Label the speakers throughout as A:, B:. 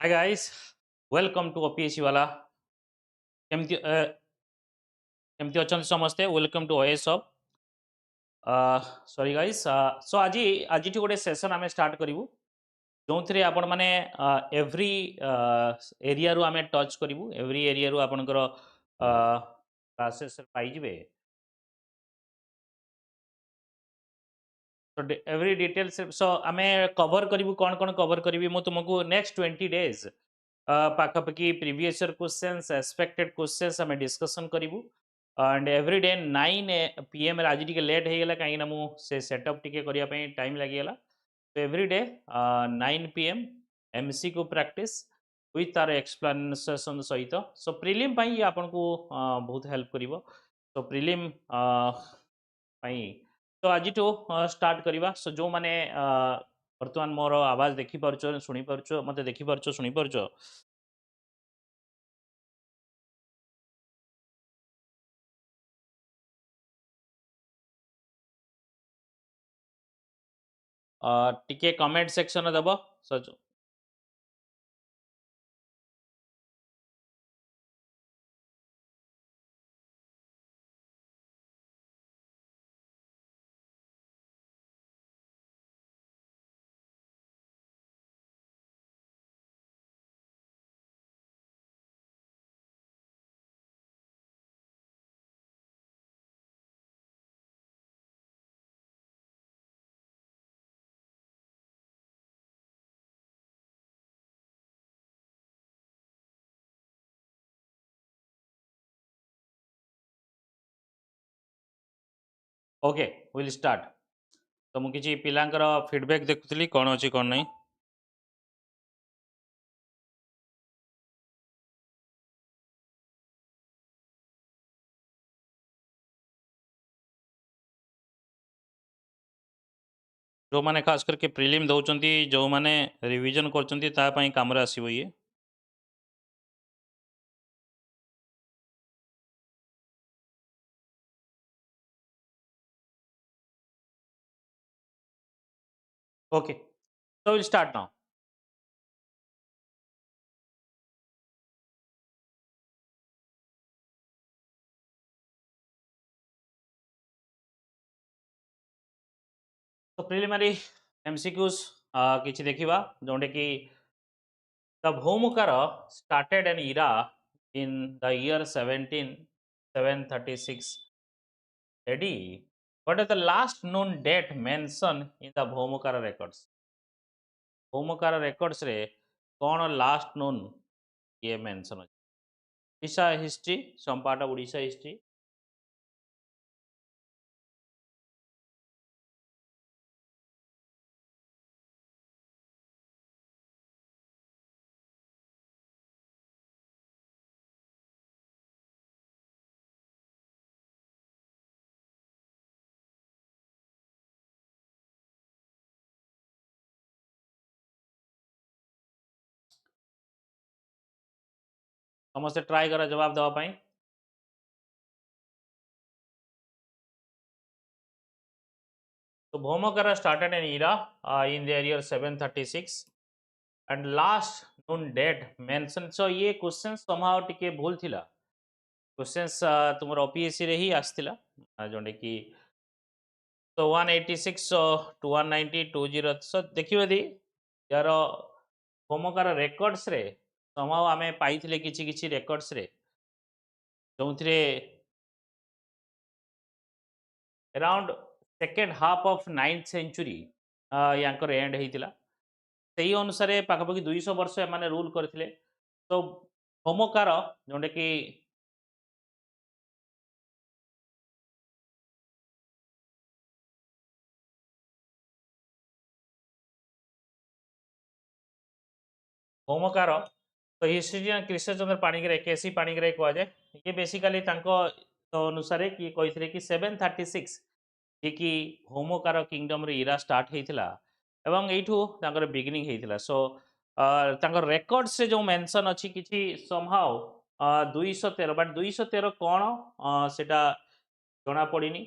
A: Hi guys, welcome to OPSC वाला केमती केमती अछंती समस्ते welcome to OAS Hub. Sorry guys, so आज गोटे सेशन आम स्टार्ट करूँ जो थे आपण मैंने एव्री एरिया रू आम टच करूँ एव्री एरिया रू आपणकर क्लासेस पाइबे एव्री डिटेल्स. सो आम कवर करूँ कौन कवर करी मु तुमको नेक्स्ट 20 days पाखापाखि previous year questions expected questions आम डिस्कशन करूँ एंड एव्री डे 9 PM आज टे लेट हो गला कहीं से सेटअप टी करने टाइम लगिगला. तो every day 9 PM MCQ practice with तार एक्सप्लेनेशन सहित. सो प्रिलिम ये आपन को बहुत हेल्प करिवो. तो प्रिलिम तो आज स्टार्ट करवा. सो जो माने वर्तमान मोर आवाज देखी पारचो सुनी पारचो मते देखी पारचो सुनी पारचो. टिके कमेंट सेक्शन दब सच. Okay will start. तो मुझे किसी पिलांकर फीडबैक देखुली कौन अच्छी कौन नहीं. जो मैंने खास करके प्रिलिम दौरान जो मैंने रिवीजन कर काम आसो ये. Okay so we'll start now. तो प्रिलिमिनरी MCQs किछि देखिबा जोंडे कि the Bhaumakara started an era in the year 17736 AD. What is the last known date mentioned in the Bhaumakara records? Bhaumakara records रे कौन लास्ट नोन ये mention अछि. Odisha history, some part of Odisha history. समस्त try करा जवाब देवा पाई. So Bhaumakara started an era in the year 736 and last known date mentioned. So ये क्वेश्चन somehow टिके भूल थिला. क्वेश्चंस तुमर OPSC रे ही आस्तिला जोंडे कि so 186 to 190 20. so देखिबे दी यार Bhaumakara records रे somehow आमे पाइथिले किछि किछि records रे जोंथिरे around second half of 9th century यांकर एंड हेतिला. सही अनुसार पाखापाखि 200 वर्ष एमाने रूल करथिले. तो Bhaumakara जोंडे कि Bhaumakara तो हिस्ट्रियन कृष्णचंद्र पाणिग्राही केसी पाणिग्राही कह जाए. ये बेसिकली अनुसार कि कही कि 736 जी कि Bhaumakara किंगडम रे इरा स्टार्ट हेतिला एवं एठू तांकर बिगिनिंग हेतिला. सो तांकर रेकॉर्ड से जो मेंशन अछि किछि समहाउ 213 बट 213 कोन सेटा जणा पड़िनी.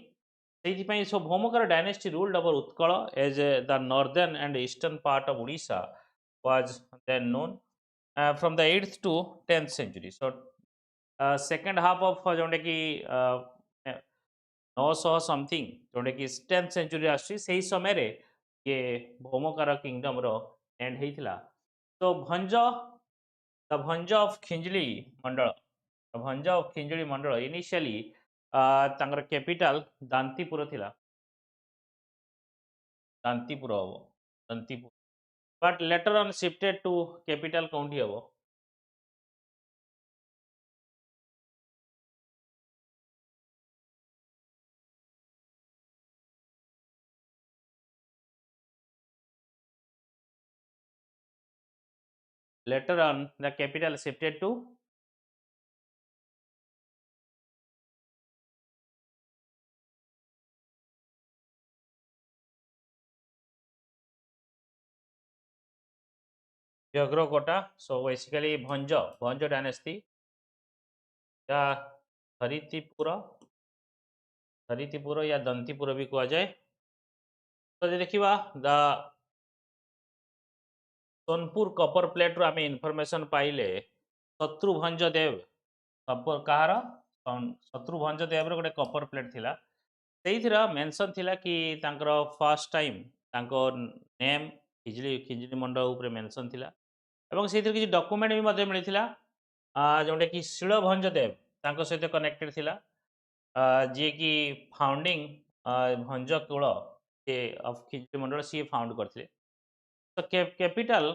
A: सेहिपई so Bhaumakara dynasty ruled over Utkal as the northern and eastern part of Odisha was then known. from the 8th to 10th century. So second half of जोटा कि 900 समथिंग जोटा कि 10th century आसी सही समय रे ये भौमकार किंगडम रो एंड हेइथिला. तो Bhanja the Bhanja of Khinjali Mandal, the Bhanja of Khinjali Mandal initially तांकर कैपिटल दांतीपुर थिला. दांतीपुर हबो, दांतीपुर, but later on shifted to capital county हबो. Later on the capital shifted to Yagrokota. So basically Bhanja dynasty, या हरितिपुर या दंतीपुर भी कह जाए. तो देखा द सोनपुर कपर प्लेट रू आम इनफॉरमेशन पाइले शत्रुभंज देव कहार शत्रुभंज देव गोटे कपर प्लेट थिला. से मेंशन थिला कि तांकर फर्स्ट टाइम तांको नेम खिजली मंडल उपरे मेंशन थिला. एवं से किसी डॉक्यूमेंट भी मिलता जोटा कि शीलभंज देव तांको सहित कनेक्टेड थिला, जी कि फाउंडिंग भंज कुल ऑफ खिजली मंडल सी फाउंड करथिले. तो कैपिटल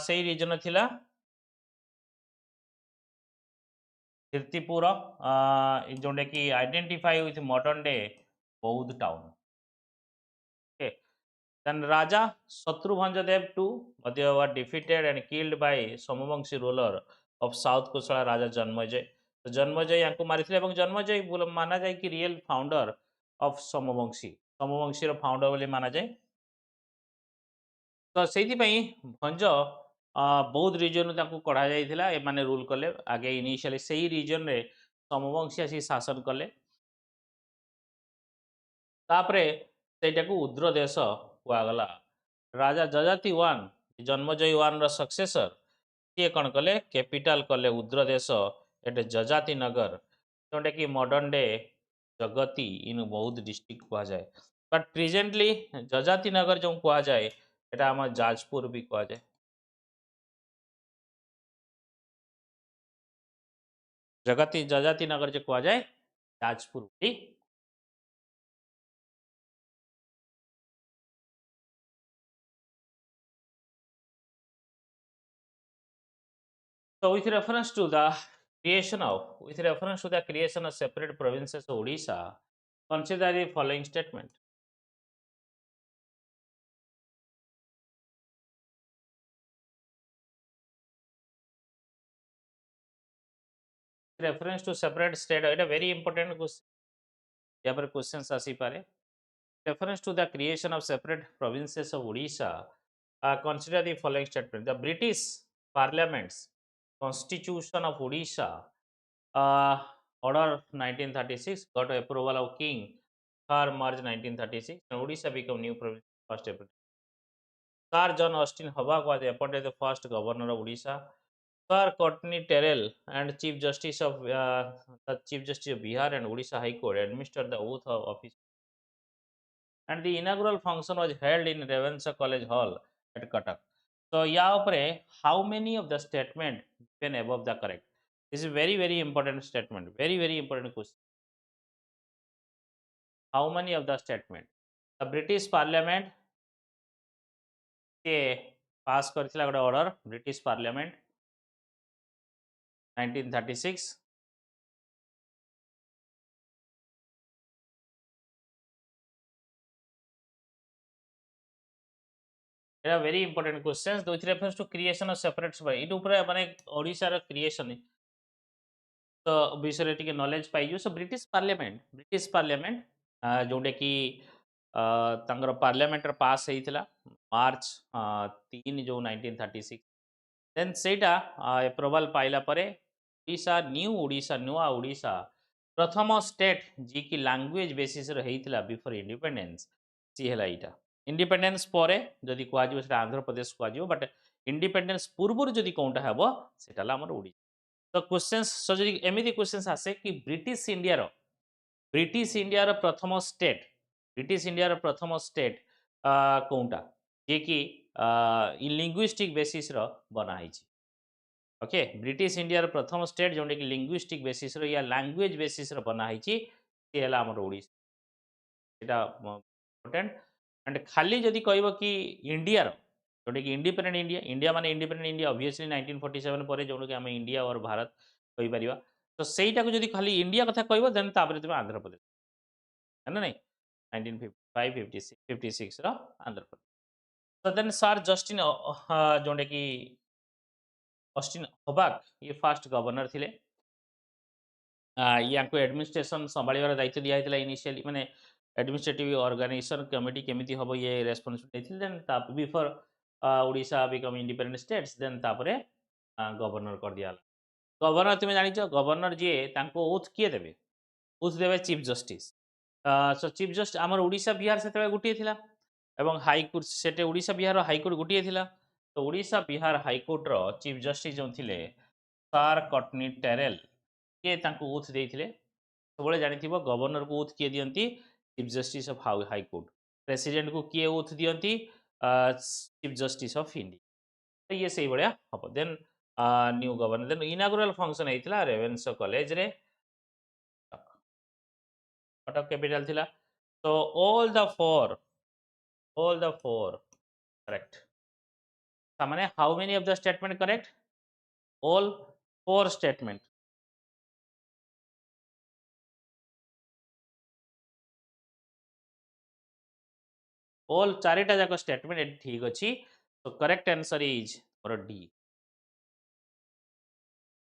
A: से रीजन थिला कीर्तिपुर, जोटा कि आइडेंटिफाई विथ मॉडर्न डे बौद्ध town. Okay. Then Raja Shatrubhanjadev II were defeated and killed by Somavamshi ruler of South Kosala Raja Janmejay. तो जन्मजय यांको मारिथिले एवं जन्मजय माना जाए कि रियल फाउंडर ऑफ समवंशी रो फाउंडर बोली माना जाए. तो सेति पई भंज बौद्ध रीजन ताको कढ़ा जाइथिला. ए माने रूल कले आगे इनिशियली सेही रीजन रे समवंशी आसी शासन कले. तापरे सेटाको उद्र देश कुआगला. राजा जजाति one Janmejay one row successor किए कौन कले कैपिटल कले उद्र देश एटे जजाति नगर, जोटा कि मॉडर्न डे जगती इन बौद्ध डिस्ट्रिक्ट कह जाए. बट प्रेजेंटली जजाति नगर जो कह जाए एटा हम जाजपुर भी कह जाए. जजाति नगर जो कह जाए जाजपुर भी. So with reference to the creation of separate provinces of Odisha, consider the following statement. Reference to separate state, it a very important question. यहाँ पर questions आसी पारे. Reference to the creation of separate provinces of Odisha, consider the following statement. The British Parliament's Constitution of Odisha, Order 1936, got approval of King for March 1936, and Odisha became new province 1st April. Sir John Austin Hobart was appointed the first governor of Odisha. Sir Courtney Terrell and Chief Justice of Bihar and Odisha High Court administered the oath of office. And the inaugural function was held in Ravenshaw College Hall at Cuttack. So, yeah, how many of the statement given above the correct? This is a very important statement. Very important question. How many of the statement? The British Parliament के पास करथिला गोटे order British parliament 1936. Very important questions. With reference to creation of separate it ऊपर माने ओडिसा रो creation तो विषय टिके नॉलेज पाइजु. सो ब्रिटिश पार्लियामेंट जोटे कि तांगर पार्लियामेंट पास होइथिला मार्च 3 जो 1936. देन सेटा अप्रूवल पाइला परे ओडिशा नुआ ओडिशा प्रथम स्टेट जी की लैंग्वेज बेसिस रे हेइथिला बिफोर इंडिपेंडेंस सी हैला इटा. इंडिपेंडेंस परे जदि कुआ जिवो सेटा आंध्र प्रदेश कुआ जिवो बट इंडिपेंडेंस पूर्वरु जदि कोनटा हेबो सेटा ला हमर ओडिशा। तो क्वेश्चंस सो जदि एमिति क्वेश्चंस आसे कि ब्रिटिश इंडिया रो प्रथम स्टेट कोनटा जे कि इ लिंग्विस्टिक बेसिस रो बना हिची। ओके ब्रिटिश इंडिया रो प्रथम स्टेट जोंडे कि लिंग्विस्टिक बेसिस रो या लैंग्वेज बेसिस रो बना हिची से हला हमर ओडिशा। एटा इम्पोर्टेंट एंड खाली जदि कहबो कि इंडिया रो जोंडे कि इंडिपेंडेंट इंडिया इंडिया माने इंडिपेंडेंट इंडिया ऑब्वियसली 1947 परे जोंडे कि हम इंडिया और भारत कहि परिबा। तो सेटा को जदि खाली इंडिया कथा कहबो देन तापरे तुम आंध्र प्रदेश है ना नहीं 1955 56 रो आंध्र प्रदेश। तो देन सर जस्टिन जोंडे कि ऑस्टिन हबाक ये फास्ट गवर्नर थिले। याको एडमिनिस्ट्रेशन संभाळिबार दायित्व दिया हैतला इनिशियली माने एडमिनिस्ट्रेटिव ऑर्गेनाइजेशन कमिटी केमिति हबो ये रेस्पोंसिबिलिटी थिले देन ता before Odisha become independent states then तापरे गवर्नर कर दिया। गवर्नर तुम जानिଛ गवर्नर जे तांको ओथ किए देबे ओथ देबे चीफ जस्टिस। सो चीफ जस्ट आमर ओडिशा बिहार सेते गुटिए थिला एवं हाई कोर्ट सेटे ओडिशा बिहार हाई कोर्ट गुटिए थिला। तो ओडिशा बिहार हाई कोर्ट रो चीफ जस्टिस जो थिले सार कटनी टेरेल के तांको ओथ देइथिले। सबले जानिथिबो गवर्नर को ओथ किए दियंती chief justice of high court president को किए ओथ दियंती चीफ जस्टिस ऑफ इंडिया। तो ये सही बढ़िया हम then new governor then inaugural function होता रेवेन्सा कॉलेज रे कटक कैपिटल थिला। तो all the four correct माने how many of the statement correct all four statement all चारिटा जाक स्टेटमेंट ठीक अछि। तो करेक्ट आंसर इज और डी।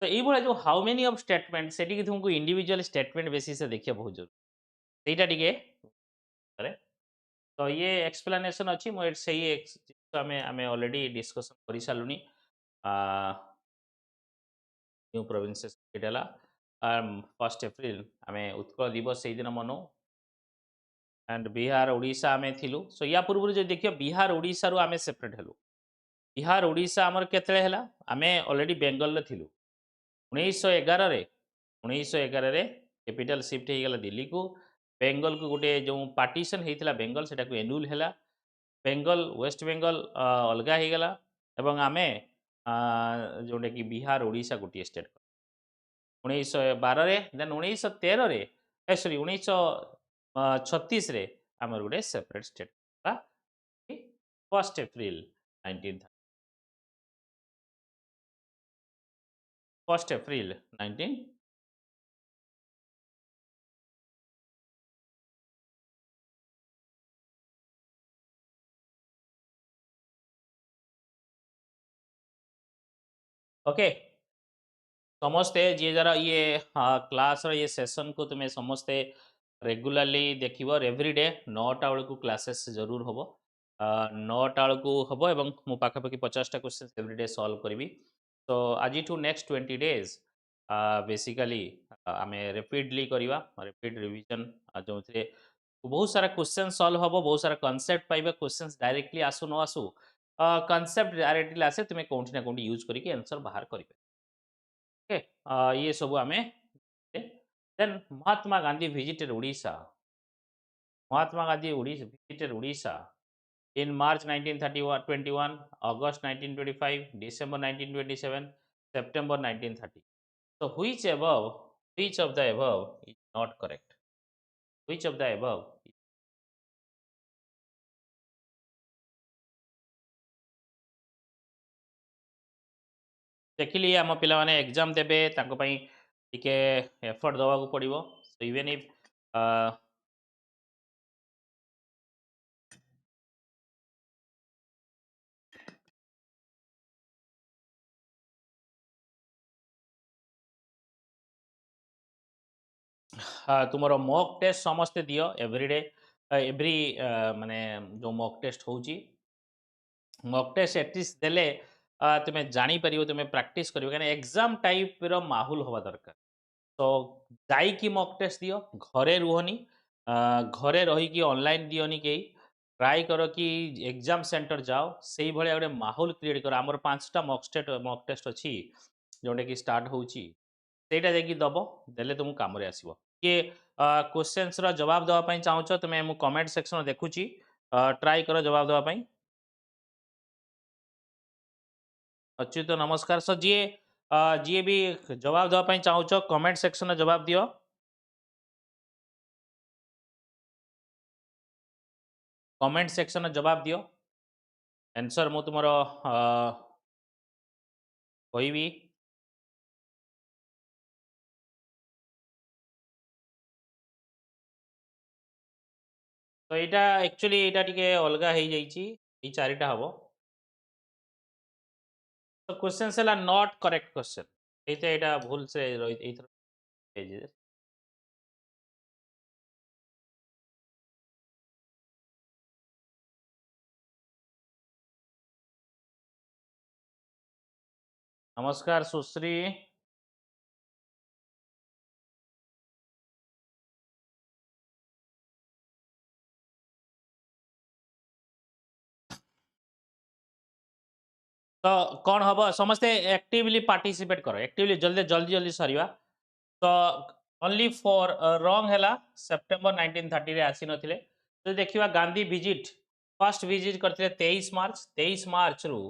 A: तो ये बोला जो हाउ मेनी ऑफ स्टेटमेंट सेठी कि तुमको इंडिविजुअल स्टेटमेंट बेसिस से देखिए बहुत जरूरी सेटा टिके करे। तो ये एक्सप्लेनेशन अच्छी मुझे सही आमे आमे ऑलरेडी डिस्कशन कर सालुनी न्यू प्रोविंसेस एटाला 1 एप्रिल आमे उत्कल दिवस से दिन मनो एंड बिहार ओडिशा आमे थिलु। सो या पूर्व जो देखियो बिहार ओडिशा रो आमे सेपरेट हेलु। बिहार ओडिशा हमर केतले हैला आमे ऑलरेडी बेंगल रे थिलु 1911 रे 1911 रे कैपिटल शिफ्ट हे गेला दिल्ली को। बेंगल को गोटे जो पार्टीशन हेतिला बेंगल सेटा को एनुअल हैला बेंगल वेस्ट बेंगल अलगा हो गला एवं आमे जोटे कि बिहार ओडिशा गोटे स्टेट 1912 रे देन 1913 रे सॉरी 1936 रे आमर गोटे separate state 1 April 19 1 April 19 okay समस्ते जी जरा ये क्लास ये सेशन को तुम्हें समस्ते रेगुलाली देखिबो एवरीडे 9टा बेल को क्लासेस जरूर हम 9टा बेल को हम एवं मो पाखापाखि 50टा क्वेश्चन एवरीडे सॉल्व करी। तो आज टू नेक्स्ट 20 डेज बेसिकली आमे रिपीटली करवा रिपीट रिवीजन जो बहुत सारा क्वेश्चन सॉल्व हम बहुत सारा कॉन्सेप्ट पाइबा क्वेश्चन डायरेक्टली आसु न आसु कॉन्सेप्ट डायरेक्टली आसे तुम्हें कौन ना कौन यूज करके आंसर बाहर कर ओके ये सब आमे then Mahatma Gandhi visited Odisha Mahatma Gandhi visited Odisha in March 1921, August 1925, December 1927, September 1930. So which of the above is not correct? Which of the above? देखिली आम पिला माने एग्जाम देबे ताको पई टिके एफर्ट दवा को पड़िबो सो इवन इफ तुमरो मॉक टेस्ट समस्ते दियो एवरीडे एवरी माने जो मॉक टेस्ट होची मॉक टेस्ट एटलिस्ट देले तुम्हें जानी परियो तुम्हें प्रैक्टिस करियो कारण एग्जाम टाइप रो माहौल होवा दरकार। तो जाई की मॉक टेस्ट दियो घरे रुहनी घरे रही कि ऑनलाइन दियोनी के ट्राई कर कि एग्जाम सेंटर जाओ से भाया गोटे माहौल क्रिएट कर आमर 5टा मॉक टेस्ट अच्छी जोटा कि स्टार्ट होची सेटा जाकि दब देले तुम काम आसो किए क्वेश्चंस रो जवाब देवाई चाहो तुम्हें मु कमेंट सेक्शन देखुची ट्राई कर जवाब देवाई अच्युत नमस्कार सर जी भी जवाब देवाई चाहो कमेंट सेक्शन जवाब दियो कमेंट सेक्शन जवाब दियो आंसर मु तुमरो कहबी तो यहाँ एक्चुअली यहाँ टिके अलग हो जाइए चारिटा हम तो क्वेश्चन है नॉट करेक्ट क्वेश्चन ये भूल से नमस्कार सुश्री तो कौन हम समस्ते एक्टिवली पार्टिसिपेट करो एक्टिवली जल्दी जल्दी जल्दी सरिया तो ओनली फॉर रॉन्ग है सेप्टेम्बर 1930 रे आसी नथिले तो देखिवा गांधी विजिट फर्स्ट विजिट करते 23 मार्च रु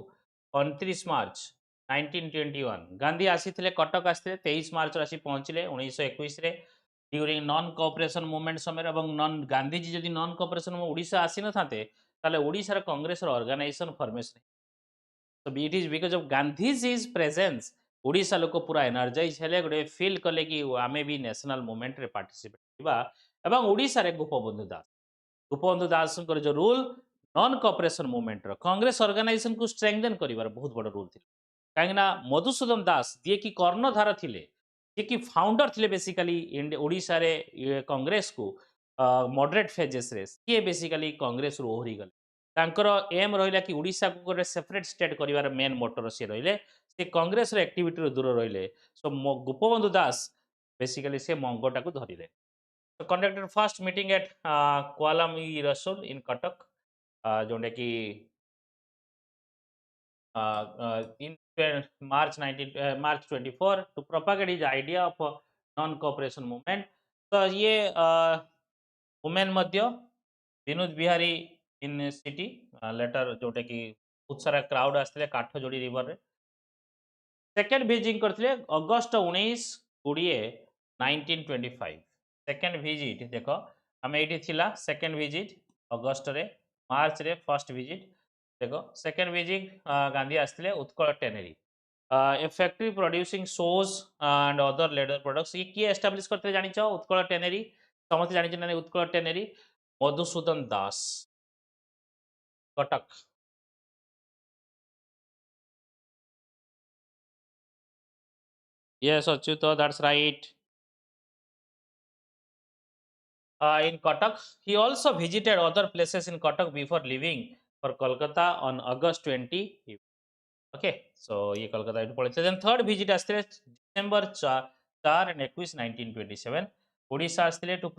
A: 29 मार्च 1921 गांधी आसीथिले कटक आसीथिले 23 मार्च आसी पहुंचले 1921 रे ड्यूरिंग नॉन कोऑपरेशन मूवमेंट समय एवं नॉन गांधीजी जदि नॉन कोऑपरेशन में ओडिशा आसी न थाते ताले Odisha Congress organisation formation so it is because of Gandhi's presence Odisha लोक पूरा एनर्जाइज हेले गोटे फील कले कि आमे भी नेशनल मूवमेंट रे पार्टिसिपेट करबा एवं ओडिशा रे गोपबंधु दास जो रूल नॉन कोऑपरेशन मूवमेंट रो कांग्रेस ऑर्गेनाइजेशन को स्ट्रेंथन करिवार बहुत बड़ रूल थिला काहेना मधुसूदन दास जे कि कर्णधार थिले जे कि फाउंडर थिले बेसिकली ओडिशा रे कांग्रेस को मॉडरेट फेजेस रे ये बेसिकली कांग्रेस रो ओहरी गले तांकर एम रहिला कि ओडिशा को गोटे सेपरेट स्टेट करिवार मेन मोटर से रहिले से कांग्रेस रो एक्टिविटी रो दूर रहिले सो गोपबंधु दास बेसिकली से मंगोटा को धरिले conducted first meeting at Kuala Rasul in Cuttack जोंडे कि in March 24 to propagate his idea of non cooperation movement तो ये वुमेन मध्य Vinod Bihari in city letter जोटे कि बहुत सारा क्राउड आसते काठ जोड़ी रिवर रे सेकेंड विजिट करते अगस्ट 19 1925 सेकेंड विजिट देख आम ये सेकेंड विजिट अगस्ट रे मार्च रे फर्स्ट विजिट देख सेकेंड विजिट गांधी आसते Utkal tannery a factory producing shoes and other leather products ये किए एस्टाब्लिश करते जानी उत्कल टेनेरी समस्त जानी उत्कल टेनेरी मधुसूदन दास Cuttack yes Achyuta that's right in Cuttack. He also visited other places in Cuttack before leaving for Kolkata on August 20. Okay, so ये Kolkata it पड़े then third visit आस्ते December 4 and 21 1927 Odisha आस्ते to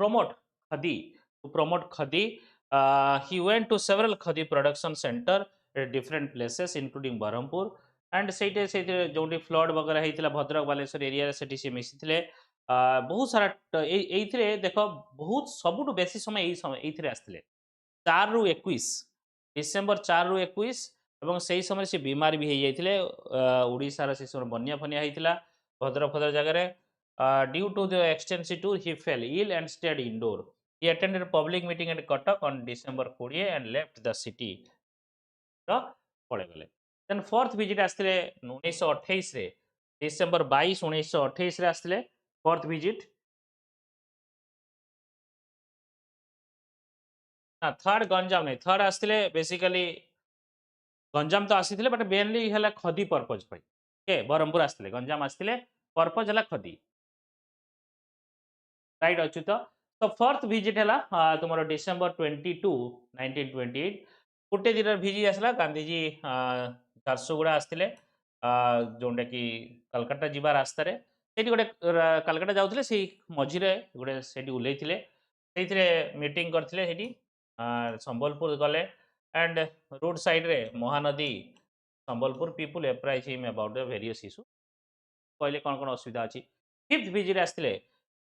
A: promote khadi he went to several khadi production center at different places including Berhampur and सेटे से जोटी flood वगैरह होता Bhadrak Baleshwar area से मिसी बहुत सारा ये देख बहुत सबुठ बेसी समय ये आसते 4 रु 21 डिसेम्बर 4 रु 21 এবং সেই সময় সে বিমার भी हो जाते ओडिशार से समय बन्या फनिया होता भद्रक फद्रक जगह due to the extensive tour he fell ill and stayed indoor he attended a public meeting at Cuttack on December 20 and left the city पड़े गले देन फोर्थ विजिट आसते 1928 रे डिसेम्बर 22 1928 रे आसते फोर्थ विजिट ना थर्ड गंजाम नहीं third आसते basically Ganjam तो आसी बट मेनली है खदी पर्पज ओके ब्रह्मपुर आसते गंजाम आसते पर्पज है खदी राइट अच्युत तो फोर्थ विजिट है तुम डिसेम्बर 22 1928 गोटे दिन भिजिट आसला गांधीजी झारसुगुड़ा आसते जोटा कि कलकाता जीवा रास्त गोटे कलकाता जाऊे से मझे गोटे से ओल्ल मीटिंग करते संबलपुर गले एंड रोड साइड रे Mahanadi Sambalpur people apprise him about the various issue कहले कौन कौन असुविधा अच्छी फिफ्थ विजिट आसते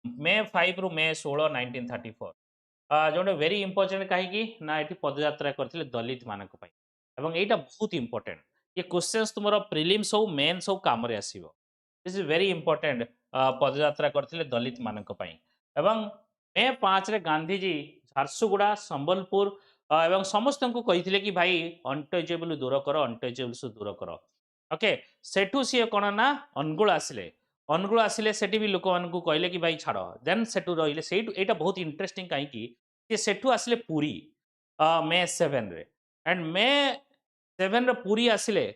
A: मे 5 रु मे 16 1934 जोटे वेरी इंपोर्टेंट कहीं ना ये पदयात्रा करते दलित मान यहाँ बहुत इंपोर्टेंट ये क्वेश्चंस तुम प्रिलिम्स हो मेन्स हो कम आसो दिस इज वेरी इंपोर्टेंट पदयात्रा करते दलित मान मे 5 रे गांधीजी झारसुगुड़ा संबलपुर एवं समस्त को कही कि भाई अनटचेबल दूर कर अनटचेबल्स दूर कर ओके सेठू सी कौन ना अनुगुल आसिले सेठी भी लोक मान कहले कि भाई छाड़ देन सेठू रही से यहाँ बहुत इंटरेस्टिंग कहीं सेठू आसिले पुरी मे 7 रे एंड मे 7 रे पुरी आसिले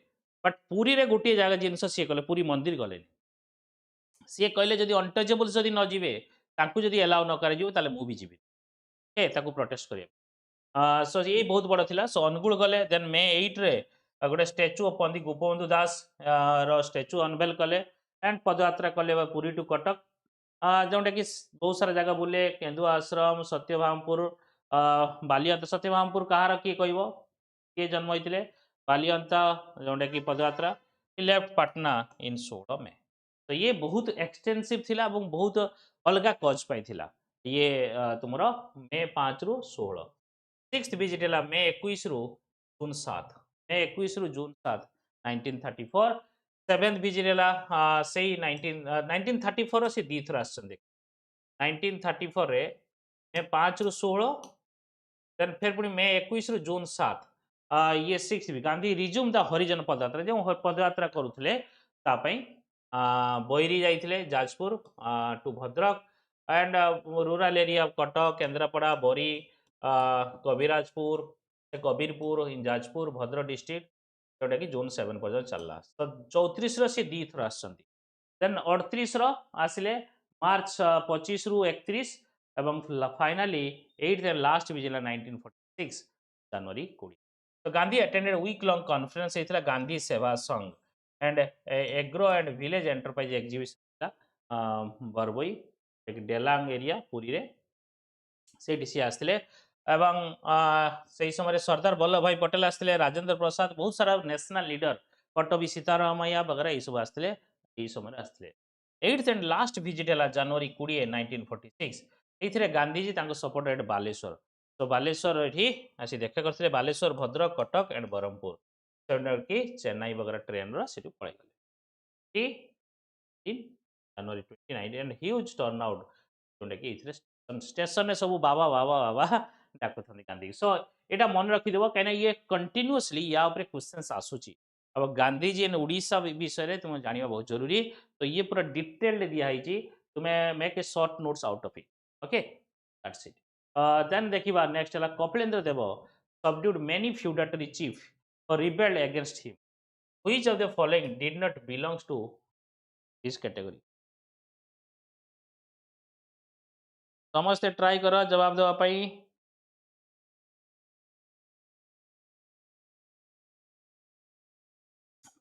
A: बट पुरी रे गोटे जगह जिनस सी कले पुरी मंदिर गले सी कहले जदि अनटचेबल्स जदि न जीवे तांकु जदि एलाउ न कर मुझे जीवी ताकू प्रोटेस्ट करें सो ये बहुत बड़ थिला सो अनुगुल गले देन मे 8 रे गोटे स्टेच्यू ऑफ पंडित गोपबंधु दास रो स्टेच्यू अनवेल कले एंड पदयात्रा कले पुरी टू कटक जोटा कि बहुत सारा जगह बुले केन्दु आश्रम सत्यभामपुर बालियंता सत्यभामपुर कहार किए कह किए जन्म होते बालियंता जोटा कि पदयात्रा लेफ्ट पाटना इन 16 में तो ये बहुत एक्सटेंसिव थिला बहुत अलग कज पाई ये तुम मे 5 रु 16 सिक्स्थ विजिट है मे 21 रु जून 7 मे 21 रु जून 7 1934 सेवेन्थ विजिट है से 1934 से दी थर आस 1934 रे मे 5 रु 16 देन फिर पुणी मे 21 रु जून 7 ये सिक्स भी गांधी रिज्यूम द हरिजन पदयात्रा जो पदयात्रा करुले बैरी जाइए Jajpur to Bhadrak and rural area of Cuttack Kendrapara बरी कविराजपुर कबीरपुर इन जाजपुर भद्रक डिस्ट्रिक्ट जोटा कि जून 7 पर्यटन चलला तो 34 सी दी थर आसन देन 38 आसिले मार्च 25 रु 31 एवं फाइनाली 8th एंड लास्ट भी 1946 जनवरी 20 तो Gandhi attended week long conference होता Gandhi Seva Sangh and agro and village enterprise exhibition Berboi Delang area Puri रे से आसते एवं से समय सरदार वल्लभ भाई पटेल आसते राजेंद्र प्रसाद बहुत सारा नेशनल लीडर पट्टभी सीतारामैया वगैरह ये सब आसते यही समय आसते 8th एंड लास्ट विजिट है जनवरी 20 1946 ये गांधीजी सपोर्ट एट बालेश्वर तो बालेश्वर ये आसी देखा करते बालेश्वर भद्रक कटक एंड ब्रह्मपुर कि चेन्नई वगैरह ट्रेन री पलैगले जनवरी 29 एंड ह्यूज टर्न आउट जोटा कि स्टेशन सब बाबा बाबा बाबा डाक गांधी सो यहाँ मन रखिदेव कहीं ये कंटिन्यूअसली या क्वेश्चन आसूची अब गांधीजी एंड ओडिशा विषय तुम जाना बहुत जरूरी तो ये पूरा डिटेल्ड दिखाई तुम्हें make a short notes out of it okay that's it then देखिबा नेक्स्ट है Kapilendra Deva subdued many feudatory chief और rebelled against him which of the following did not belongs to this category समस्ते ट्राई कर जवाब देवाई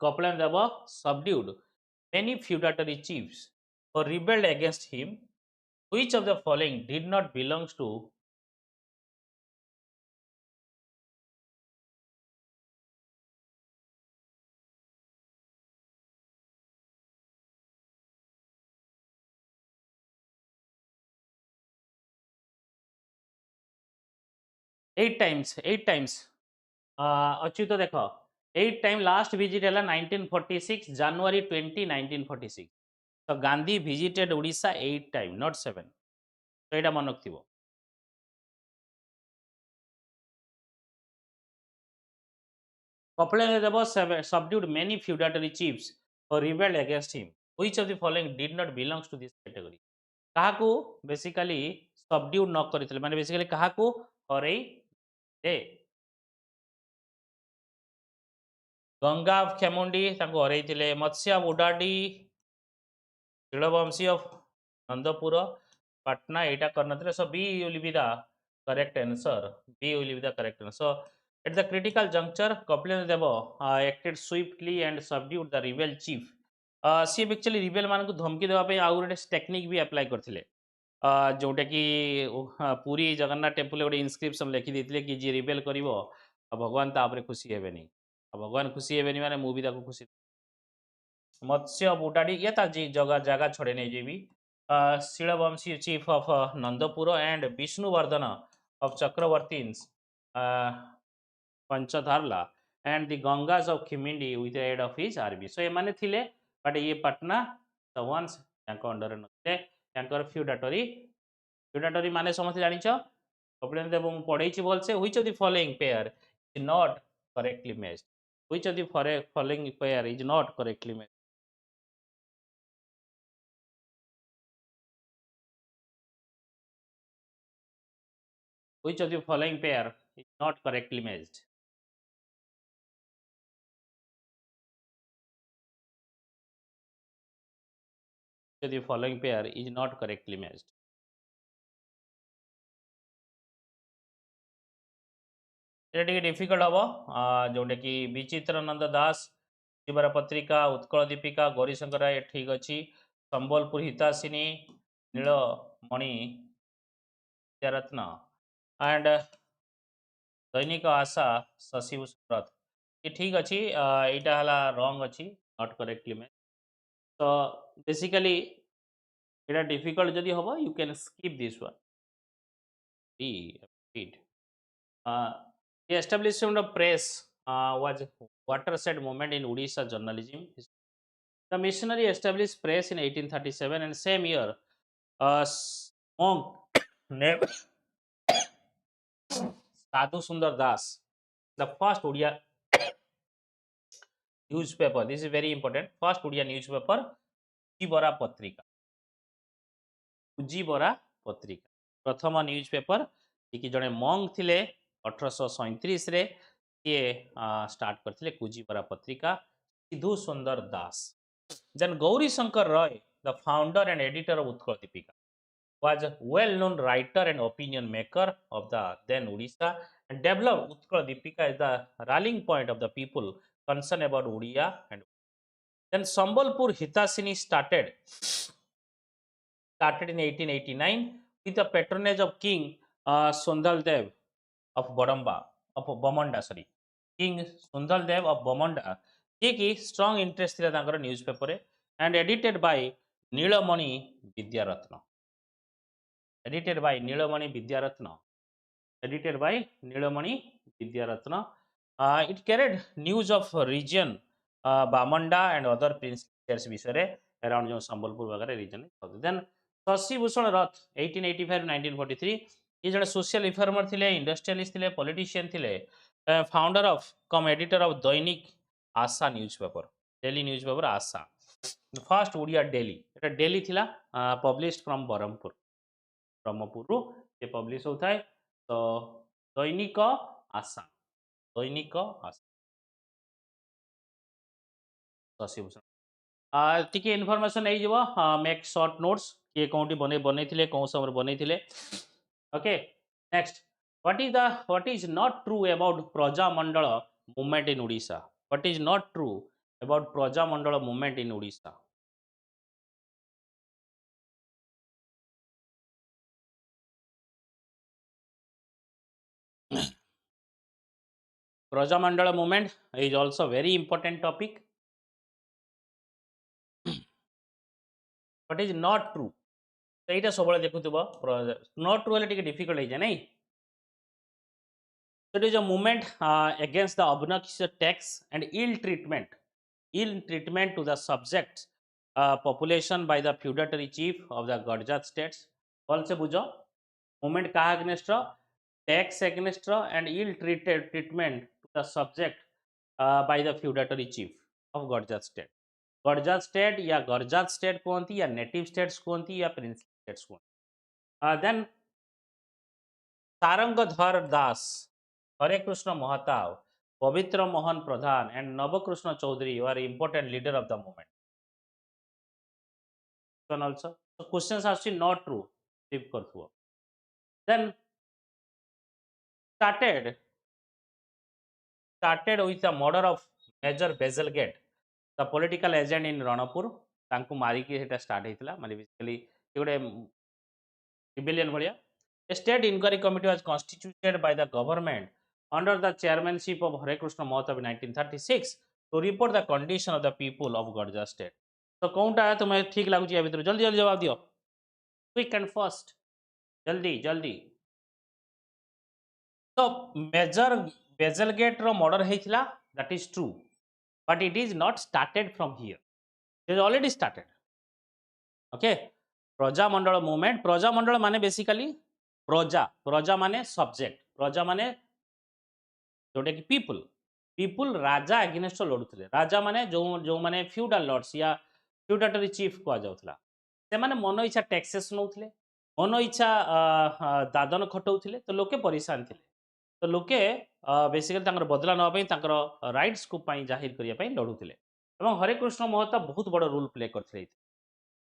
A: Kapilendra Deva subdued many feudatory chiefs or rebelled against him. Which of the following did not belong to eight times अच्छी तो देखो 8 time last visit है 1946 जनवरी 20 1946 तो Gandhi visited Odisha 8 time not 7 तो यहाँ मन रखियो Kapilendra Deva subdued many feudatory chiefs or rebelled against him. Which of the following did not belongs to this category? काहाकू बेसिकली सबड्यूड न करथिले माने बेसिकली काहाकू हरई दे गंगा खेमुंडी तांको हरैथिले मत्स्य उडाडी शीलवंशी ऑफ नंदपुर पटना एटा करनथिले so B will be the correct answer B will be the correct answer so at the critical juncture Kapilendra Deva acted swiftly and subdued the rebel chief सी actually rebel मान को धमकी देवा पे आउ गोटे टेक्निक भी अप्लाई करथिले जोटा कि पुरी जगन्नाथ टेम्पल गोटे इनस्क्रिप्शन लिखि देते कि जी रिबेल कर भगवान तापर खुशी हेबेनी भगवान खुशी हेबेनी माने मु भी ताको खुशी मत्स्य बुटाडी ये ता जी जगह जगह छोड़े नहीं जीवी Shilavamshi chief of Nandapur and Vishnuvardhan of Chakravarti Panchadharla and the Gangas of Khimidi with the head of his army so एमाने थिले बट ये पटना द वंस ताको अंडर नथिले तांकर फ्यूडाटरी माने समस्त जानिछ कपिलेन्द्र देव मु पढेछि बोलसे which of the following pair is not correctly matched which of the following pair is not correctly matched which of the following pair is not correctly matched which of the following pair is not correctly matched এটা ଟିକେ difficult হব जोटा कि विचित्र नंद दास जीवर पत्रिका उत्कल दीपिका गौरीशंकर राय ठीक अच्छी संबलपुर हितासिनी नीलमणि Vidyaratna and दैनिक आशा शशिभूषण रथ ये ठीक अच्छी यहाँ है रंग अच्छी नॉट करेक्टली मैच तो बेसिकली এটা difficult যদি হব you can skip this one D read the establishment of press was watershed moment in Odisha journalism the missionary established press in 1837 and same year monk named Sadhu Sundar Das the first Odia newspaper this is very important first Odia newspaper Ujibora Patrika Ujibora Patrika प्रथम news paper कि जड़े मंग थिले 1837 रे ये start करथिले कुजीबरा Patrika Sidhu Sundar Das then Gauri Shankar Roy the founder and editor of Utkal Dipika was a well known writer and opinion maker of the then Odisha and developed Utkal Deepika as the rallying point of the people concerned about Odia and then Sambalpur Hitasini started in 1889 with the patronage of King Sundal Dev of Bodamba of Bomanda sorry King Sundal Dev of Bomanda कि strong interest थिला तांकर newspaper रे and edited by Nilamani Vidyaratna edited by Nilamani Vidyaratna edited by Nilamani Vidyaratna it carried news of region Bamanda and other princes विषय around जो संबलपुर वगैरह region then Shashi Bhushan रथ 1885 1943 ये जड़े social reformer थिले इंडस्ट्रियलिस्ट थिले पॉलिटिशियन थिले founder of come editor of Dainik Asha newspaper daily newspaper Asha first Odia daily Etah daily थिला published from Brahmapur ये पब्लिश होता है तो दैनिक आशा शशि भूषण टिके इनफॉरमेशन नहीं जीवो मेक शॉर्ट नोट्स किए कोंटी बने थिले कोन समय बने थिले okay next what is not true about Prajamandala movement in Odisha what is not true about Prajamandala movement in Odisha Prajamandala movement is also very important topic what is not true ସେଇଟା ସବୁବେଳେ ଦେଖୁଥିବ not true ହେଲେ ଟିକେ difficult ହେଇଯାଏ ନାଇଁ so it is a movement against the obnoxious tax and ill treatment to the subject population by the feudatory chief of the Gurjat states also बुझो movement कहा against tax against and ill treatment to the subject by the feudatory chief of Gurjat state या Gurjat state कहती या native states कहती या princely states कहती then Sarangdhar Das Hare Krishna Mahtab Pabitra Mohan Pradhan and Nabakrishna Choudhury are important leader of the movement also so questions are not true flip करथुओ then started with the murder of Major Basilgate the political agent in Ranapur तांको मारी के हेटा start हेतला माने basically गोटे rebellion bhaliya. A state inquiry committee was constituted by the government under the chairmanship of Hare Krishna Mahatma in 1936 to report the condition of the people of Gadja state. तो कौनटा है तुम्हें ठीक लागू या भितर जल्दी जल्दी जवाब दियो क्विक एंड फास्ट जल्दी जल्दी तो मेजर बेजलगेट रो मर्डर हेइथिला that is true but it is not started from here it is already started okay Prajamandal movement Prajamandal माने बेसिकली प्रजा प्रजा माने सब्जेक्ट प्रजा माने जोटा कि पीपल पीपल राजा एगेनिस्ट लड़ुले राजा माने जो जो माने फ्यूडल लॉर्ड्स या फ्यूडेटरी चीफ कह जाउथला से माने मन इच्छा टैक्सेस नउथले मन इच्छा दादन खटाउथले तो लोके परेशान थिले तो लोके बेसिकली तांकर बदला नवा पई तांकर राइट्स को पई जाहिर करिया पई लड़ुले एवं हरे कृष्ण महता बहुत बड़ रोल प्ले करथिले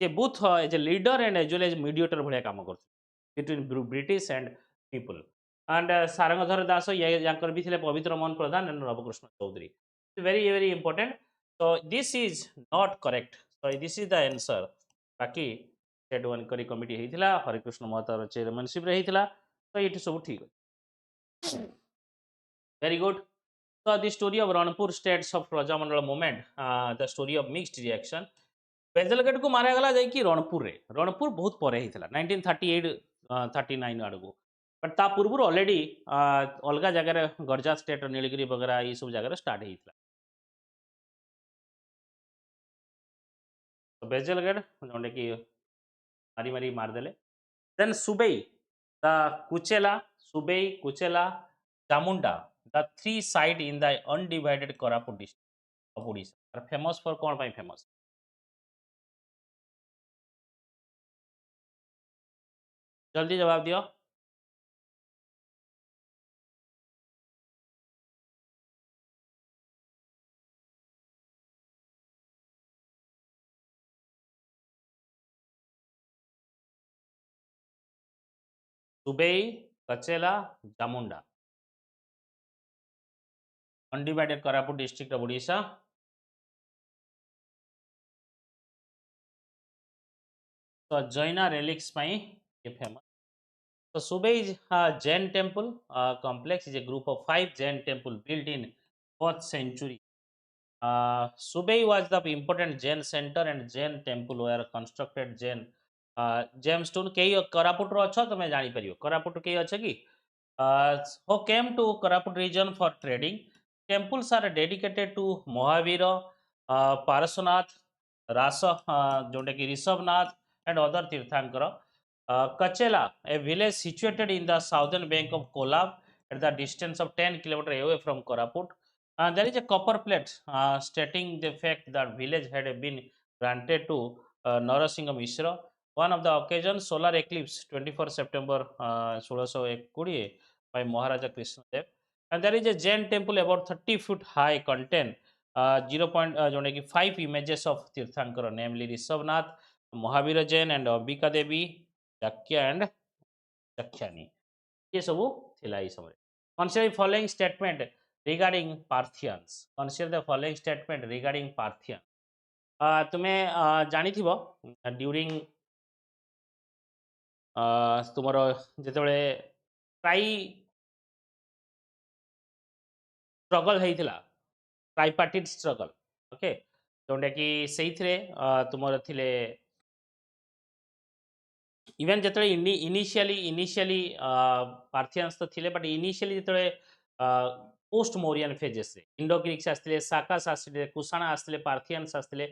A: ये both as a leader and as well as mediator भाया काम करते between British and people and Sarangadhar Das याकर भी थे Pabitra Mohan Pradhan and Nabakrishna Choudhury very very important so this is not correct so this is the answer बाकी स्टेट इनक्वारी कमिटी होता Harekrishna Mahtab chairmanship होता तो ये सब ठीक very good so the story of Ranpur states of Prajamandala movement the story of mixed reaction बेजलगेट को मारा गला जाई कि रणपुर रे रणपुर बहुत परे हितला 1938 39 आडगो बट ता पूर्व ऑलरेडी अलगा जगह रे गरजा स्टेट नीलगिरी वगैरह ये सब जगह स्टार्ट हितला तो बेजलगेट जोंडे कि मारी मारी मार देले then Subai the Kuchela Chamunda the three sites in the undivided Koraput district of Odisha are famous for कोन पाई फेमस जल्दी जवाब दियो Subai Kachela Chamunda undivided Koraput district of Odisha तो जैना relics पाई ये famous so Subei is a Jain temple complex is a group of 5 Jain temple built in 4th century Subei was the important Jain center and Jain temple were constructed Jain gemstone कई कोरापुट रो अच्छा तो मैं जानी परियो कोरापुट कई अच्छा की who came to Koraput region for trading temples are dedicated to Mahavira Parashanath Rasa जोंटे की Rishabhanatha and other Tirthankara. Kachela, a village situated in the southern bank of Kolab at the distance of 10 km away from Koraput. There is a copper plate stating the fact that village had been granted to Narasingha Mishra. One of the occasions, solar eclipse 24 September 1620 by Maharaja Krishna Dev. And there is a Jain temple about 30 feet high contain 0.5 images of Tirthankara, namely Rishabhnath, Mahavira Jain and Ambika Devi, Jakya and Jakyani. ये सब थिला ई समय consider the following statement regarding Parthians consider the following statement regarding Parthian तुम्हें जानी थिबो during तुमरो जेतबेले ट्राई स्ट्रगल हेइथिला ट्राइपार्टिट स्ट्रगल ओके जोंडा कि सेइथरे तुमरो थिले इवेन जिते इनिशियली पार्थियंस तो थिले बट इनिशियली जिते post Mauryan phases Indo Greeks आसते साकास आसते कुषाण आसते पार्थियंस आसते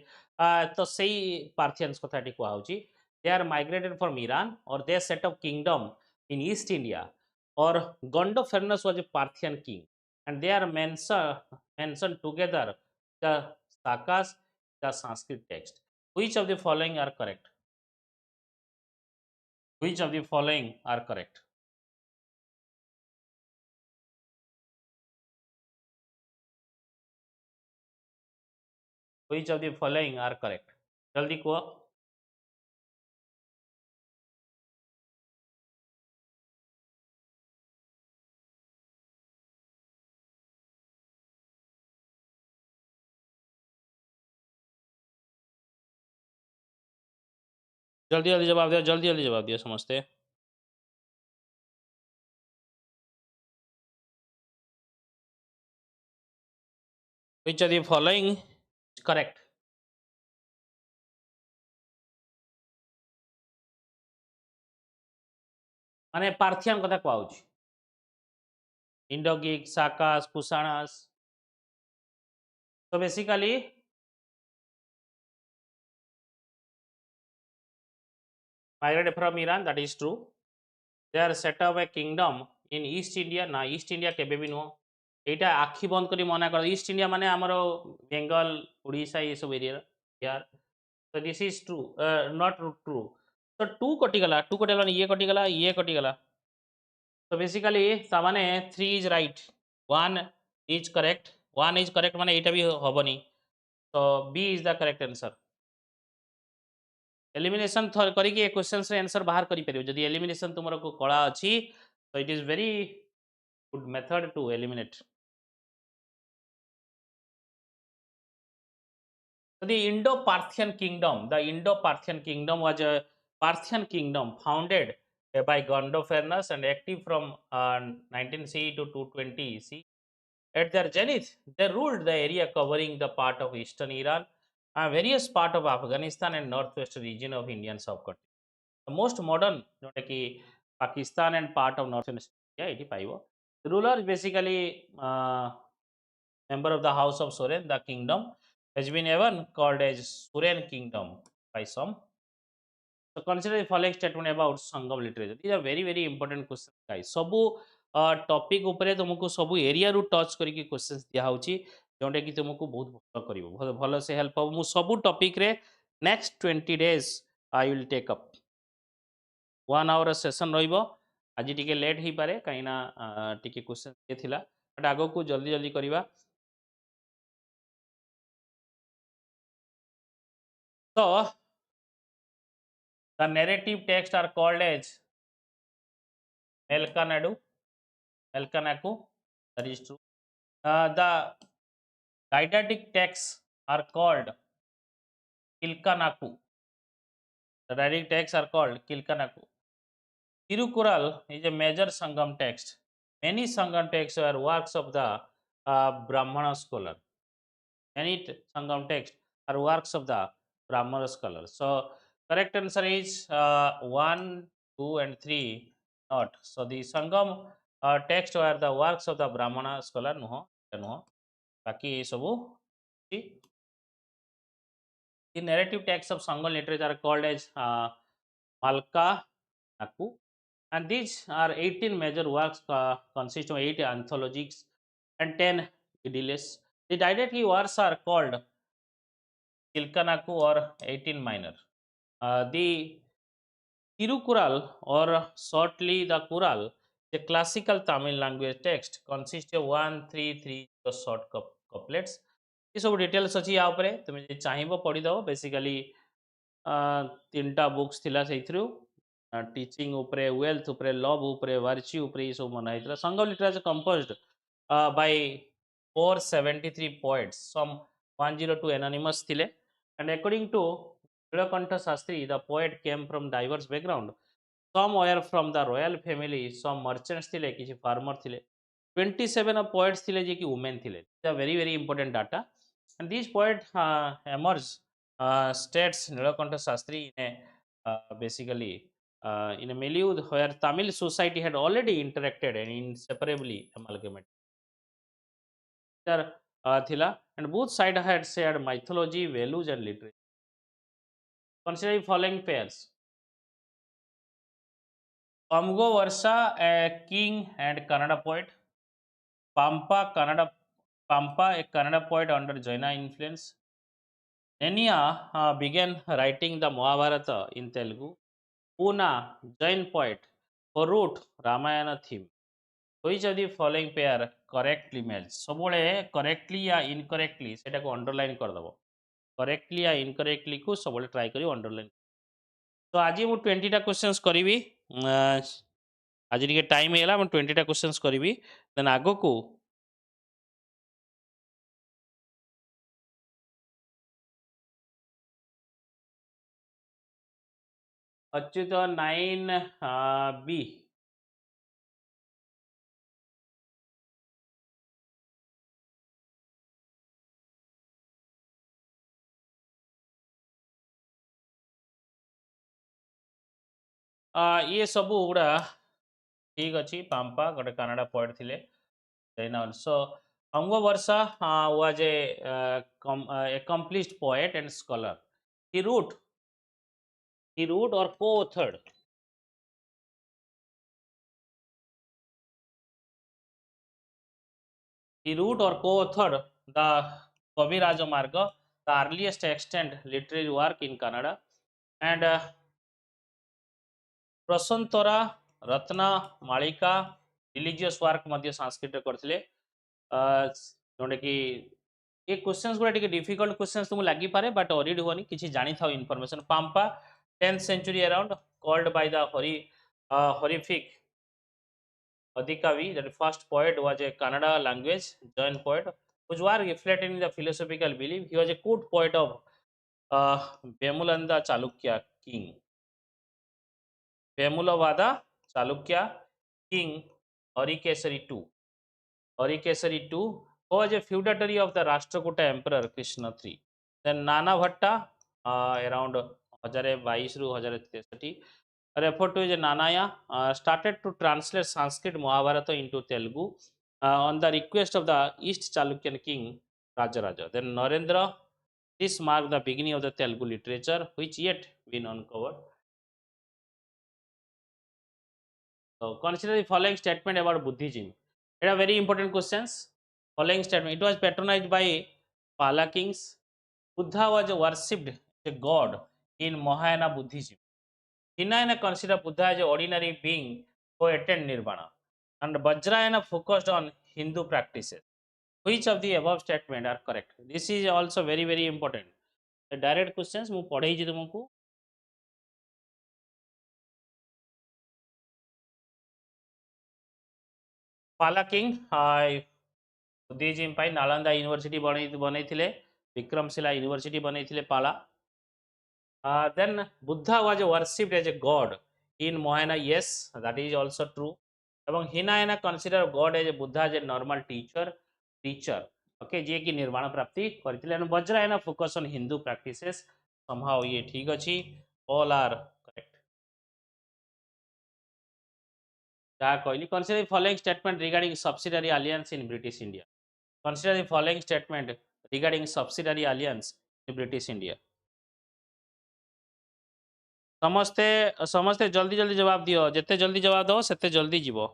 A: तो सही पार्थियंस कथा कहुची they are migrated from Iran और they set up kingdom in East India और Gondophernes was a Parthian king and they are mention together the Sakas the Sanskrit text which of the following are correct Which of the following are correct? Which of the following are correct? जल्दी को जल्दी जल्दी जवाब दिया जल्दी जल्दी जवाब दिया समझते which of the following is correct? माने पार्थियन कथा कहूँ इंडोगिक साकास कुशाणास so basically migrated from Iran, that is true. They are set up a kingdom in East India ना East India केबे भी नुह एटा आखि बंद करी मना कर ईस्ट इंडिया माने हमरो बेंगल ओडिशा ये सब एरिया यार so this is true not true so two कटिगला ये कटिगला so basically तामाने 3 is right 1 is correct 1 is correct माने एटा भी होबनी so B is the correct answer elimination करिक ए क्वेश्चंस रे आंसर बाहर करि परियो जदि एलिमिनेशन तुमरो को कला अछि so it is very good method to eliminate. So the Indo-Parthian kingdom was a Parthian kingdom founded by Gondophares and active from 19 CE to 220 CE. At their zenith, they ruled the area covering the part of eastern Iran and various part of Afghanistan and northwest region of Indian subcontinent. The most modern, Pakistan and part of northern India, 85. The ruler is basically member of the house of Soren. The kingdom has been even called as Suren kingdom by some. So consider the following statement about Sangam literature. These are very important questions, guys. Sabu topic upare तुमको सबु area रू touch करिकी questions दिया होची जोंडे कि तुमको बहुत भल करिवो भल से help हो मु सबु topic रे next 20 days I will take up 1 hour session रहिबो आज टिके लेट ही पारे काइना टिके क्वेश्चन ए थिला बट आगो को जल्दी जल्दी करिवा so the narrative texts are called as Melkanadu Melkanaku that is true the didactic texts are called Kilkanaku the didactic texts are called Kilkanaku Tirukural is a major Sangam text many Sangam texts are works of the Brahmana scholar many Sangam texts are works of the Brahmana scholar. So correct answer is 1, 2 and 3 not. So the Sangam text were the works of the Brahmana scholar नुह बाकी ये सबू the narrative texts of Sangam literature are called as Malka Naku and these are 18 major works consist of 8 anthologies and 10 idylls. The didactic works are called Kilkanaku or 18 minor. The Tirukural or shortly the Kural, the classical Tamil language text consists of 1, 3, 3 short couplets. ये सब details अच्छी यहाँ पर तुम चाहिए पढ़ी दो basically 3टा books थिला सेइथ्रु टीचिंग उपरे वेल्थ उपरे लव उपरे वर्च्यू उपरे ये सब मनाइतला संगम literature composed by 473 poets some 102 anonymous thile and according to Nilakantha Shastri the poet came from diverse background some were from the royal family some merchants thile किसी farmer thile 27 of poets thile जे कि women thile they are very important data and these poets emerged states Nilakantha Shastri in a basically in a milieu where Tamil society had already interacted and inseparably amalgamated thila and both sides had shared mythology values and literature. Consider the following pairs Pamgo Varsha a king and Kannada poet Pampa a Kannada poet under Jaina influence Nenia began writing the Mahabharata in Telugu Puna Jain poet who wrote Ramayana theme which of the following pair correctly match सबुले correctly या incorrectly सेटा को underline कर दबो correctly या incorrectly को सबुले try करी underline तो आज मु 20 टा क्वेश्चंस करिवि आज टिके टाइम हेला मु 20 टा क्वेश्चंस करिवि देन आगो को अच्युत 9 बी ये सब गुड़ा ठीक अच्छी पांपा गोटे कनाडा पोएट थिले Jain also Amgo Varsa was a accomplished poet and scholar. He wrote or co-authored. He wrote or co-authored the Kaviraja Marga, the earliest extant literary work in Kannada, and Prasantara Ratna Malika religious work ମଧ୍ୟ ସଂସ୍କୃତରେ କରିଥିଲେ जोटा कि ये questions गुड़ा टिके difficult questions तुमको लगी पारे बट ऑरिड होनी किसी जानी था information पांपा 10th century around called by the horrific Adhikavi, that first poet was a Kannada language Jain poet whose work reflected in the philosophical belief. He was a court poet of Vemulanda Chalukya king. Vemulavada Chalukya king Harikesari II. Harikesari II was a feudatory of the Rashtrakuta emperor Krishna III. Then Nana Bhatta around 1022 ru 1063 referred to as Nanaya started to translate Sanskrit Mahabharata into Telugu on the request of the East Chalukyan king Rajaraja. Then Narendra, this marked the beginning of the Telugu literature which yet been uncovered. So consider the following statement about Buddhism. It are very important questions. Following statement: it was patronized by Pala kings. Buddha was worshipped as a god in Mahayana Buddhism. Hinayana considered Buddha as an ordinary being who attained nirvana, and Vajrayana focused on Hindu practices. Which of the above statement are correct? This is also very important. The direct questions ମୁଁ पढ़ेଇଛି तुमको. Pala king Buddhism पाई Nalanda university बनैथिले Vikramshila university बनैथिले पाला. Then Buddha was worshipped as a god in Mahayana. Yes, that is also true. Among Hinayana consider God as a Buddha as a normal teacher. Okay, जे कि निर्वाण प्राप्ति करथिले. And Vajrayana focus on Hindu practices. Somehow ये ठीक अछि. All are correct. Consider the following statement regarding subsidiary alliance in British India. Consider the following statement regarding subsidiary alliance in British India. समस्ते समस्ते जल्दी जल्दी जवाब दियो. जिते जल्दी जवाब दो सेते जल्दी जीवो.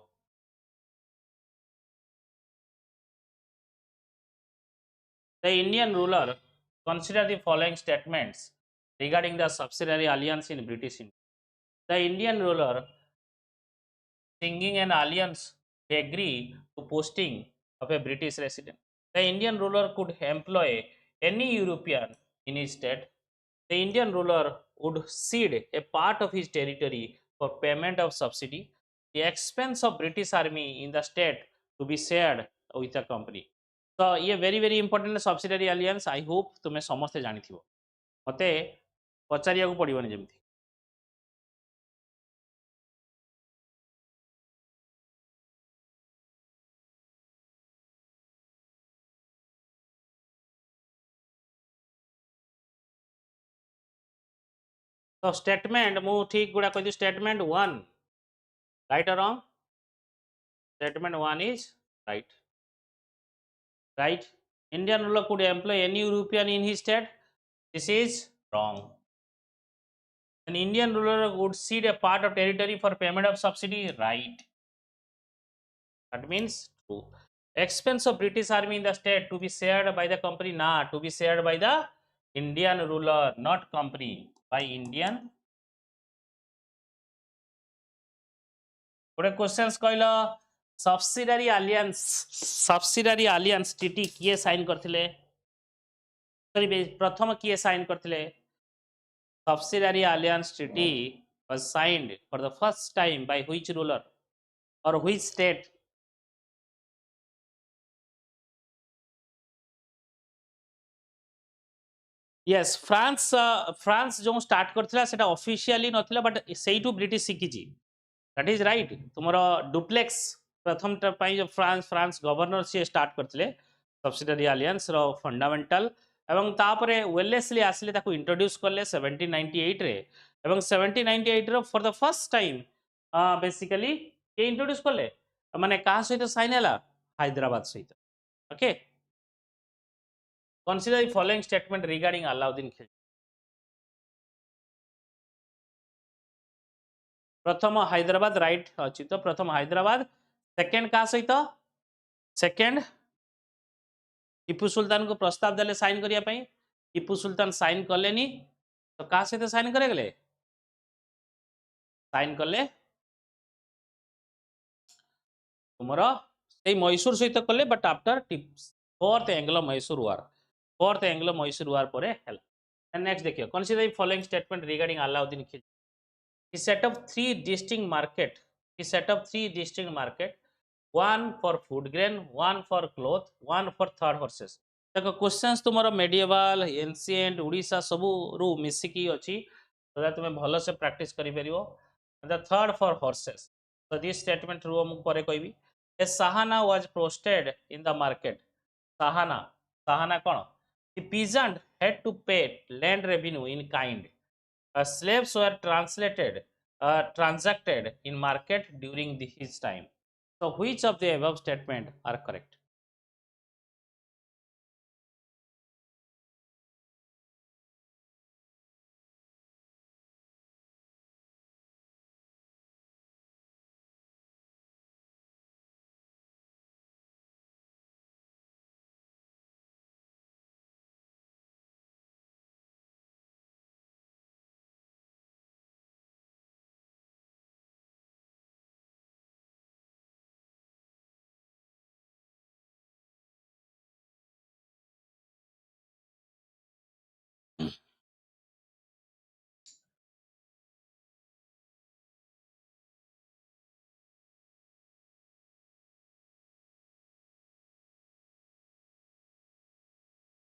A: The Indian ruler consider the following statements regarding the subsidiary alliance in British India. The Indian ruler singing an alliance to agree to posting of a British resident. The Indian ruler could employ any European in his state. The Indian ruler would cede a part of his territory for payment of subsidy. The expense of British army in the state to be shared with the company. So ये very important subsidiary alliance. I hope तुम्हें समस्ते जानी थी वो. मते पचारिया को पड़िबनी जेमती. So statement मु ठीक गुड़ा कहती statement 1 right or wrong? Statement 1 is right. Right? Indian ruler could employ any European in his state. This is wrong. An Indian ruler would cede a part of territory for payment of subsidy. Right. That means true. Expense of British army in the state to be shared by the company. Nah, to be shared by the Indian ruler, not company. By Indian. What questions कहला subsidiary alliance TT किए sign करथिले. Sorry प्रथम किए sign करथिले. Subsidiary alliance treaty was signed for the first time by which ruler or which state? Yes, France जो start करथिला सेटा officially नथिला बट सेइटू ब्रिटिश सिकिजी. That is right. तुमरो डुप्लेक्स प्रथम पाई जो फ्रांस गवर्नर से स्टार्ट करथिले सब्सिडियरी अलायंस रो फंडामेंटल एवं तापरे वेलेस्ली आसिले ताको इंट्रोड्यूस करले 1798 रे एवं 1798 रो for the first time basically के इंट्रोड्यूस करले माने कहा सहित साइन हैला हैदराबाद सहित okay consider the following statement regarding Alauddin Khilji प्रथम हैदराबाद राइट अछि तो प्रथम हैदराबाद सेकंड कहा सहित सेकंड टीपू सुल्तान को प्रस्ताव देले साइन करिया पई टीपू सुल्तान साइन कलेनी तो कहा सहित साइन करे गले साइन कले तुमर से मैसूर सहित कले but after fourth Anglo Mysore war पर हेला नेक्स्ट देखियो consider the following statement regarding Alauddin Khilji he set up three distinct market one for food grain one for cloth one for third horses देखो क्वेश्चंस तुमरो मेडिएवल एंशिएंट ओडिशा सबु रु मिसिकी अछि तो तुम भलो से प्रैक्टिस करि परिबो the third for horses so this statement ru मु परे कहबी a sahana was posted in the market sahana cone the peasant had to pay land revenue in kind slaves were transacted in market during his time so which of the above statement are correct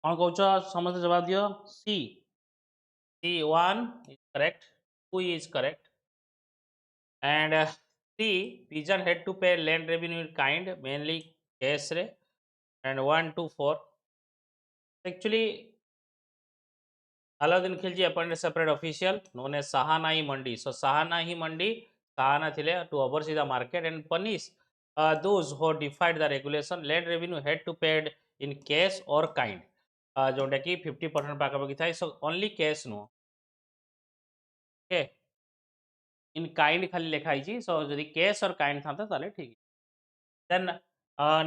A: कौन कहूच समस्त जवाब दियो C1 is correct 2 is correct and C pigeon had to pay land revenue in kind mainly cash re and 1 2 4 actually Alauddin Khilji appointed separate official known as Sahanai Mandi. So Sahanai Mandi, Sahana thile to oversee the market and punish those who defied the regulation. Land revenue had to paid in cash or kind. जोटा कि 50% पाखापाखि था so only cash no okay in kind खाली लिखा ही so यदि cash और kind था तो ताले ठीक then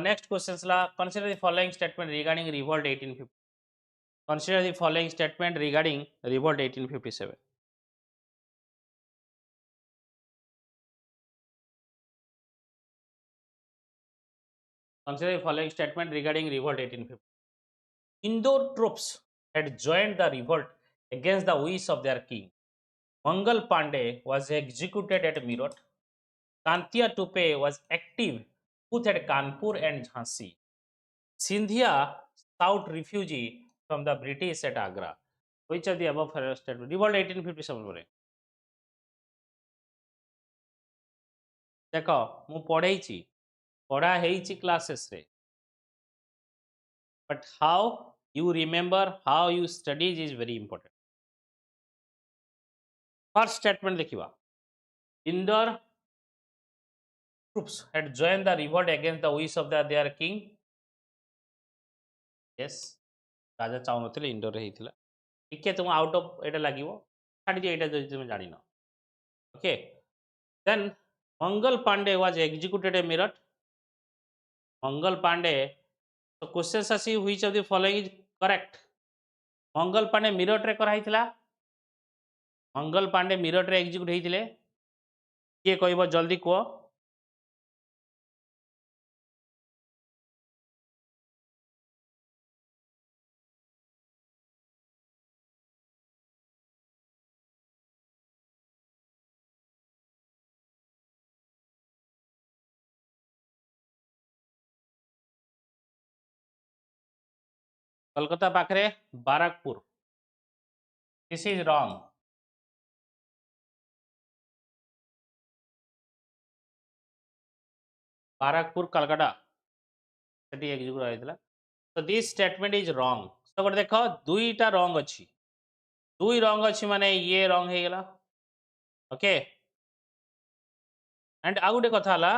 A: next question La consider the following statement regarding revolt 1850 consider the following statement regarding revolt 1857 consider the following statement regarding revolt 1850 Indore troops had joined the revolt against the wish of their king. Mangal Pandey was executed at Meerut. Kantia Tupe was active both at Kanpur and Jhansi. Sindhia sought refuge from the British at Agra. Which of the above statement? Revolt 1857 ପରେ ଦେଖ ମୁଁ ପଢ଼େଇଛି ପଢ଼ା ହେଇଛି କ୍ଲାसेस ରେ but how you remember how you studies is very important. First statement देखिवा Indore troops had joined the revolt against the wish of their king. Yes, राजा चाहूनथिले इंडोर हेइथिला टिके तुम आउट ऑफ एटा लागिवो छाडी दे एटा जदि तुम जानिनो okay then Mangal Pandey was executed a Meerut Mangal Pandey तो क्वेश्चन आसी which of the following is correct Mangal Pandey Meerut रे कराइथिला मंगल पांडे मेरठ रे एग्जीक्यूट हेइथिले किए कहबो जल्दी को कलकत्ता पाखरे Barrackpore this is wrong Barrackpore Calcutta सेठी एग्जीक्यूट होइथिला so this statement is wrong तो गोटे देख दुईटा रंग अच्छी दुई रंग अच्छी माने ये रंग हो गला ओके एंड आउ गोटे कथा हला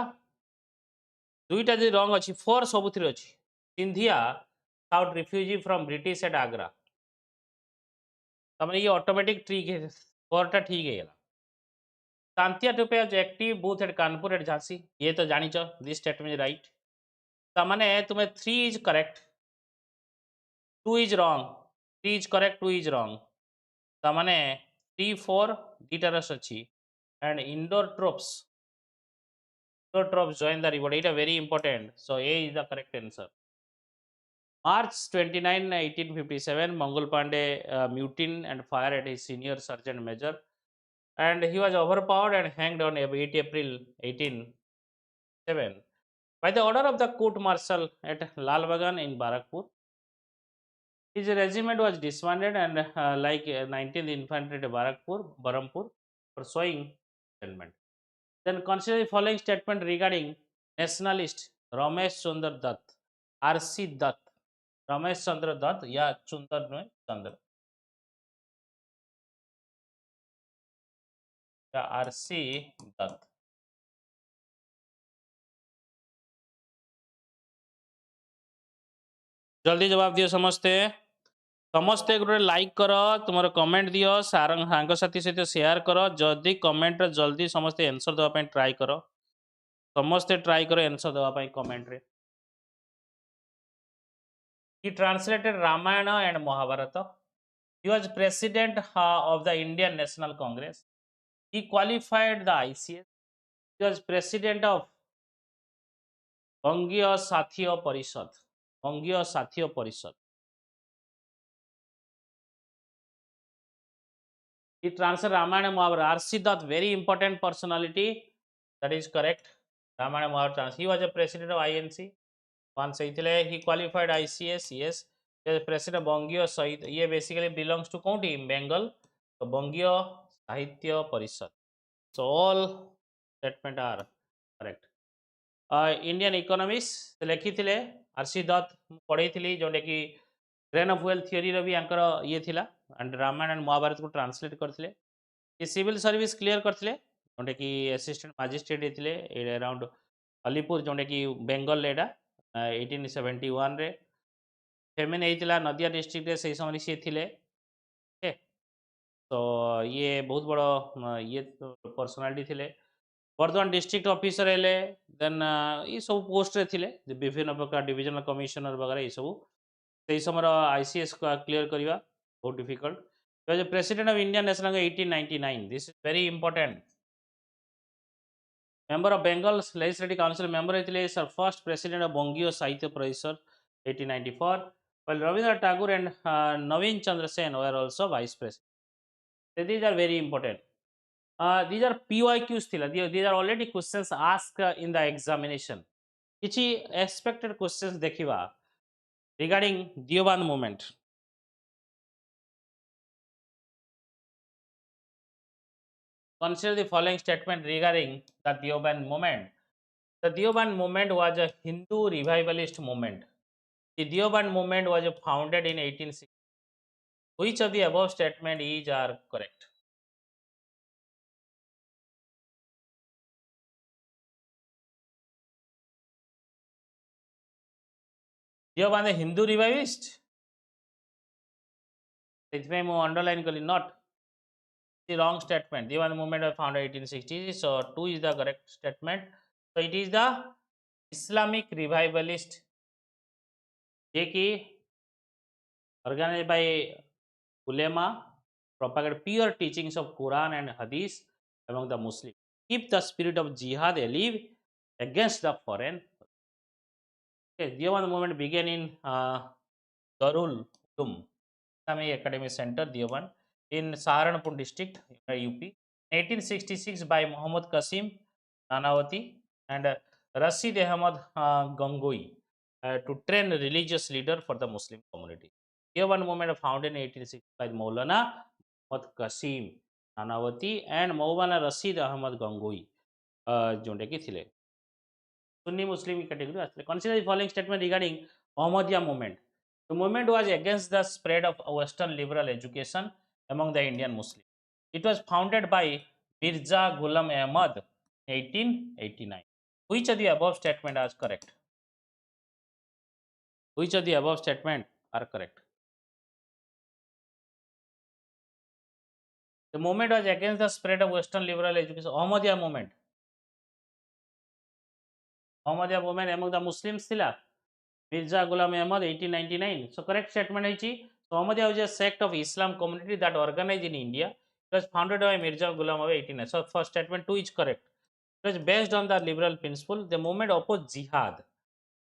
A: दुईटा जो रंग अच्छी फोर सबुथ अच्छी Scindia sought refugee from British at Agra तमें ये ऑटोमेटिक ठीक है फोरटा ठीक है Tantia Tope active both at Kanpur at Jhansi ये तो जानी दिस स्टेटमेंट इज राइट तमाने तुम्हें 3 is correct 2 is wrong 3 is correct 2 is wrong तमाने 3 4 डिटरस अच्छी and indoor troops join the revolt it is very important so A is the correct answer March 29 1857 Mangal Pandey mutinied and fired at his senior sergeant major and he was overpowered and hanged on 8 April 1807 by the order of the court martial at Lalbagan in Barakpur. His regiment was disbanded and like 19th Infantry at Barampur for showing resentment. Then consider the following statement regarding nationalist Romesh Chunder Dutt, R.C. Dutt, Romesh Chandra Dutt या Chunder no Chunder या R.C. Dutt. जल्दी जवाब दियो समझते समस्ते गोटे like कर तुम कमेंट दियो सांग साथी सहित शेयर कर जदि कमेंट जल्दी समस्ते आंसर देवाई ट्राए कर समस्ते ट्राए कर आंसर देवाई कमेंट रे He translated Ramayana and Mahabharata. He was president of the Indian National Congress. He qualified the ICS. He was president of Bhanja Sathiya Parishad. Bhanja Sathiya Parishad. He translated Ramayana and Mahabharata. R.C. Dutt, very important personality. That is correct. Ramayana and Mahabharata. He was a president of INC. Once he qualified ICS. Yes. He was president of Bhanja Sahitya. He basically belongs to county Bengal. So Bhanja Sahitya Parishad. So all statement are correct. Indian economics लिखी थे RC Dutt पढ़ी थी जोटा कि train of wealth theory भी Anchor ये थिला and Ramayan and Mahabharat को ट्रांसलेट करते सिविल सर्विस क्लियर करते जोटा कि असिस्टेंट मजिस्ट्रेट होते अराउंड अलीपुर जोटा कि बेंगल एटा 1871 रे फेमिन होता नदिया डिस्ट्रिक्ट से समय सी थे तो ये बहुत बड़ ये पर्सनालीटी थे बर्धमान डिस्ट्रिक्ट ऑफिसर हेले देन ये सब पोस्ट रे थिले विभिन्न प्रकार डिविजनल कमिश्नर वगैरह ये सब से समय आईसीएस क्लियर करवा बहुत difficult president of Indian national 1899 this is very important member of Bengal legislative council member होते सर फर्स्ट प्रेसिडेंट ऑफ बंगीय साहित्य परिषद 1894 while Rabindranath Tagore and Naveen Chandra Sen were also vice president. So these are very important. These are PYQs thila. These are already questions asked in the examination. किछि expected questions देखिवा regarding Deoband movement. Consider the following statement regarding the Deoband movement. The Deoband movement was a Hindu revivalist movement. The Deoband movement was founded in 1860. Which of the above statement is are correct? Deoband a Hindu revivalist? ସେଥିପାଇଁ ମୁଁ underline କଲି not the wrong statement. Deoband movement was founded in 1860. So 2 is the correct statement. So it is the Islamic revivalist जेकि organized by ulema propagate pure teachings of Quran and Hadith among the Muslims. Keep the spirit of jihad alive against the foreign. Okay, Deoband movement began in Darul Uloom Islamic Academy Center, Deoband, in Saharanpur district, UP. 1866 by Muhammad Qasim Nanawati and Rashid Ahmad Gangohi to train religious leader for the Muslim community. Deoband movement founded in 1860 by Maulana Muhammad Qasim Nanawati and Maulana Rashid Ahmad Gangohi जोंटे की थिले सुन्नी मुस्लिम category आसले. Consider the following statement regarding Ahmadiyya movement. The movement was against the spread of Western liberal education among the Indian Muslims. It was founded by Mirza Ghulam Ahmad, 1889. Which of the above statement is correct? Which of the above statement are correct? The movement was against the spread of Western liberal education. Ahmadiyya movement. Ahmadiyya movement among the Muslims thila. Mirza Ghulam Ahmad, 1899. So correct statement is so Ahmadiyya was a sect of Islam community that organized in India. It was founded by Mirza Ghulam Ahmad, 1899. So first statement 2 is correct. It was based on the liberal principle. The movement opposed jihad.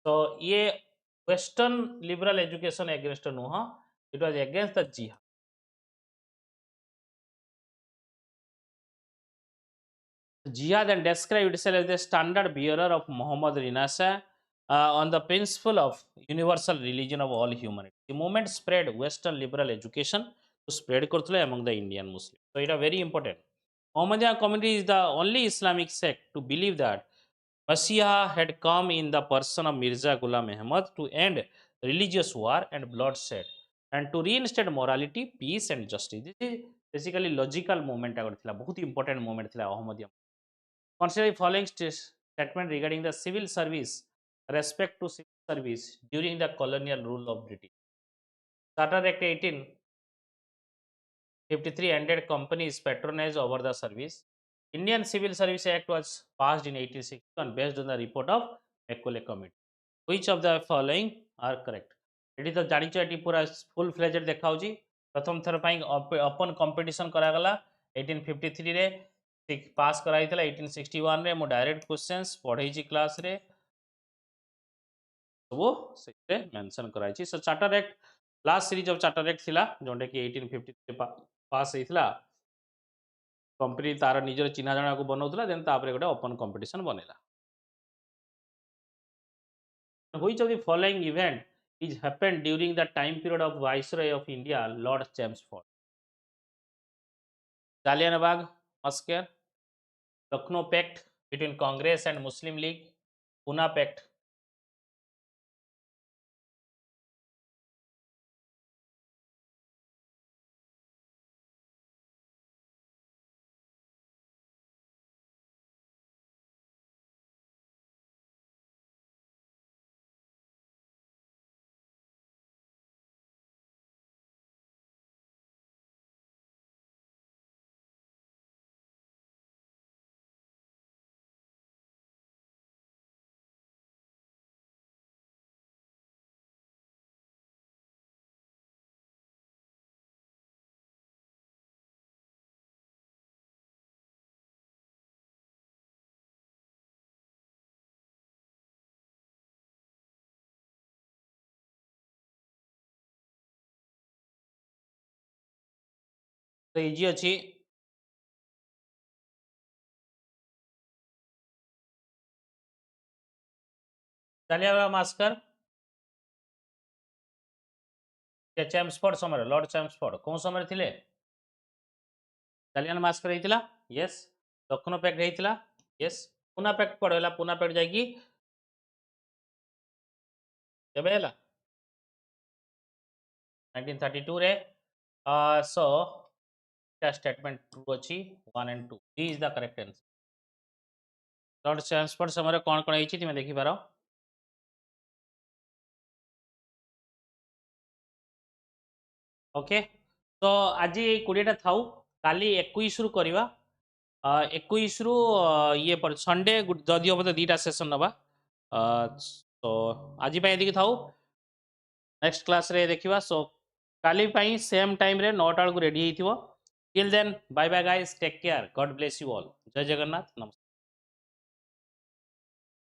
A: So ये Western liberal education against Nuha. It was against the jihad. Jihad and described itself as the standard bearer of Muhammad Rinasa on the principle of universal religion of all humanity. The movement spread Western liberal education to spread kurtule among the Indian Muslims. So it is very important. Ahmadiyya community is the only Islamic sect to believe that Messiah had come in the person of Mirza Ghulam Ahmad to end religious war and bloodshed and to reinstate morality, peace and justice. This is basically logical movement. बहुत important movement थी Ahmadiyya. Consider the following statement regarding the civil service, respect to civil service during the colonial rule of British. Charter Act 1853 ended companies' patronage over the service. Indian Civil Service Act was passed in 1861 based on the report of Macaulay Committee. Which of the following are correct? It is the जानिच एटी पूरा full fledged देखा होची प्रथम थर पाई open competition करा गला 1853 रे पास कराइतला 1861 रे मो डायरेक्ट क्वेश्चंस पढाई ची क्लास रे वो से मेंशन कराई ची so charter act last series of charter act थिला जोंडे कि 1853 पास हेइतला कंपनी तार निजर चिन्हा जणा को बनौतला देन तापरे गोटे ओपन कंपटीशन बनेला. Which of the following event is happened during the time period of Viceroy of India, Lord Chelmsford? Jallianwala Massacre, Lucknow Pact between Congress and Muslim League, Pune Pact. तो easy अच्छी Jallianwala Bhaskar Chelmsford समय Lord Chelmsford कौन समय थिले Jallianwala Bhaskar हेइतिला yes दक्षिण pact हेइतिला yes पुना pact पड़ेला पुना pact जाइकी केबे हैला 1932 रे सो स्टेटमेंट ट्रू अच्छी 1 and 2 D is the correct answer. Lord Chelmsford समय कौन कौन हेइची तुम देखि पारो ओके तो आज 20टा थाउ काली 21 रु करवा 21 रु ये पर संडे जदि हम तो 2टा सेशन नबा तो आज ये थाउ नेक्स्ट क्लास रे देखिबा सो काली पाई सेम टाइम रे 9टा को रेडी हेइथिबो till then bye bye guys take care God bless you all जय जगन्नाथ नमस्कार.